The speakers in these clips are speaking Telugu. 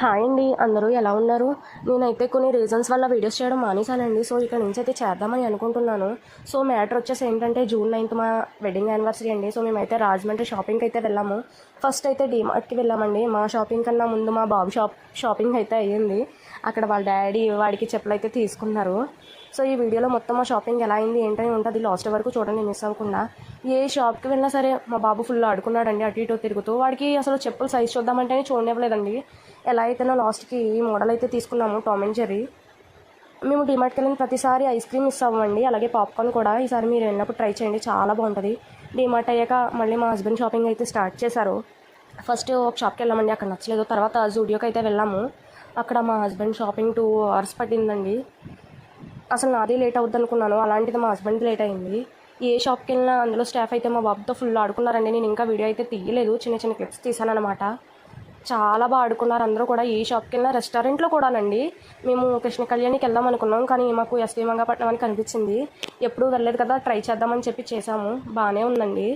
హాయ్ అండి, అందరూ ఎలా ఉన్నారు? నేనైతే కొన్ని రీజన్స్ వల్ల వీడియోస్ చేయడం మానేశానండి. సో ఇక్కడ నుంచి అయితే చేద్దామని అనుకుంటున్నాను. సో మ్యాటర్ వచ్చేసి ఏంటంటే జూన్ 9th మా వెడ్డింగ్ యానివర్సరీ అండి. సో మేమైతే రాజమండ్రి షాపింగ్కి అయితే వెళ్ళాము. ఫస్ట్ అయితే డీమార్ట్కి వెళ్ళామండి. మా షాపింగ్ కన్నా ముందు మా బాబు షాపింగ్ అయితే అయ్యింది. అక్కడ వాళ్ళ డాడీ వాడికి చెప్పులు అయితే తీసుకున్నారు. సో ఈ వీడియోలో మొత్తం మా షాపింగ్ ఎలా అయింది ఏంటని ఉంటుంది, లాస్ట్ వరకు చూడండి మిస్ అవ్వకుండా. ఏ షాప్కి వెళ్ళినా సరే మా బాబు ఫుల్ ఆడుకున్నాడండి, అటు ఇటు తిరుగుతూ. వాడికి అసలు చెప్పులు సైజ్ చూద్దామంటేనే చూడనివ్వలేదండి. ఎలా అయితేనో లాస్ట్కి ఈ మోడల్ అయితే తీసుకున్నాము, టామ్ అండ్ జెర్రీ. మేము డిమార్ట్కి వెళ్ళిన ప్రతిసారి ఐస్ క్రీమ్ మిస్ అవ్వండి, అలాగే పాప్కార్న్ కూడా. ఈసారి మీరు వెళ్ళినప్పుడు ట్రై చేయండి, చాలా బాగుంటుంది. డిమార్ట్ అయ్యాక మళ్ళీ మా హస్బెండ్ షాపింగ్ అయితే స్టార్ట్ చేశారు. ఫస్ట్ ఒక షాప్కి వెళ్ళామండి, అక్కడ నచ్చలేదు. తర్వాత జూడియోకి అయితే వెళ్ళాము. అక్కడ మా హస్బెండ్ షాపింగ్ 2 hours పట్టిందండి. అసలు నాది లేట్ అవుద్ది అనుకున్నాను, అలాంటిది మా హస్బెండ్ లేట్ అయింది. ఏ షాప్కి వెళ్ళినా అందులో స్టాఫ్ అయితే మా బాబుతో ఫుల్ ఆడుకున్నారండి. నేను ఇంకా వీడియో అయితే తీయలేదు, చిన్న చిన్న క్లిప్స్ తీసాను అనమాట. చాలా బాగా ఆడుకున్నారు అందరూ కూడా. ఏ షాప్కి వెళ్ళినా, రెస్టారెంట్లో కూడానండి. మేము కృష్ణ కళ్యాణికి వెళ్దాం అనుకున్నాం, కానీ మాకు ఎస్వి మంగాపట్నం అని కనిపించింది. ఎప్పుడూ వెళ్ళలేదు కదా, ట్రై చేద్దామని చెప్పి చేసాము, బాగానే ఉందండి.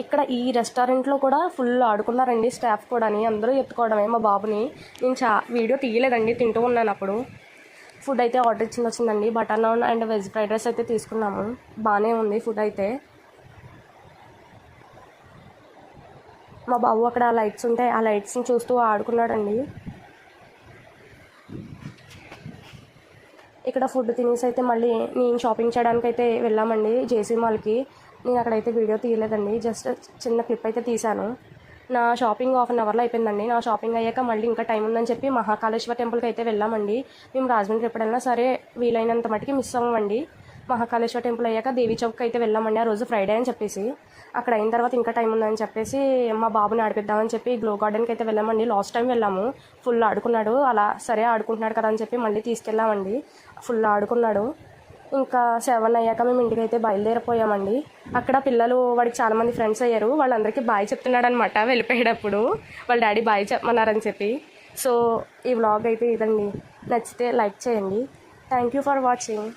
ఇక్కడ ఈ రెస్టారెంట్లో కూడా ఫుల్ ఆడుకున్నారండి స్టాఫ్ కూడా. అందరూ ఎత్తుకోవడమే మా బాబుని. నేను వీడియో తీయలేదండి, తింటూ ఉన్నాను అప్పుడు. ఫుడ్ అయితే ఆర్డర్ వచ్చిందండి. Butter non and veg fried rice అయితే తీసుకున్నాము, బాగానే ఉంది ఫుడ్ అయితే. మా బాబు అక్కడ లైట్స్ ఉంటాయి, ఆ లైట్స్ని చూస్తూ ఆడుకున్నాడండి. ఇక్కడ ఫుడ్ తినేసి అయితే మళ్ళీ నేను షాపింగ్ చేయడానికి అయితే వెళ్ళామండి జేసీ మాల్కి. నేను అక్కడైతే వీడియో తీయలేదండి, జస్ట్ చిన్న క్లిప్ అయితే తీశాను. నా షాపింగ్ 1/2 అవర్లో అయిపోయిందండి. నా షాపింగ్ అయ్యాక మళ్ళీ ఇంకా టైం ఉందని చెప్పి మహాకాళేశ్వర టెంపుల్కి అయితే వెళ్ళామండి. మేము రాజమండ్రి ఎప్పుడైనా సరే వీలైనంత మటుకి మిస్ అవ్వమండి. మహాకాళేశ్వర టెంపుల్ అయ్యాక దేవీ చౌక్కి అయితే వెళ్ళామండి. ఆ రోజు ఫ్రైడే అని చెప్పేసి. అక్కడ అయిన తర్వాత ఇంకా టైం ఉందని చెప్పేసి మా బాబుని ఆడిపిద్దామని చెప్పి గ్లో గార్డెన్కి అయితే వెళ్ళామండి. లాస్ట్ టైం వెళ్ళాము, ఫుల్ ఆడుకున్నాడు. అలా సరే ఆడుకుంటున్నాడు కదా అని చెప్పి మళ్ళీ తీసుకెళ్ళామండి. ఫుల్ ఆడుకున్నాడు. ఇంకా 7 అయ్యాక మేము ఇంటికి అయితే బయలుదేరిపోయామండి. అక్కడ పిల్లలు, వాడికి చాలామంది ఫ్రెండ్స్ అయ్యారు, వాళ్ళందరికీ బాయ్ చెప్తున్నాడు అనమాట వెళ్ళిపోయేటప్పుడు. వాళ్ళ డాడీ బాయ్ చెప్పమన్నారని చెప్పి. సో ఈ వ్లాగ్ అయితే ఇదండి, నచ్చితే లైక్ చేయండి. Thank you for watching.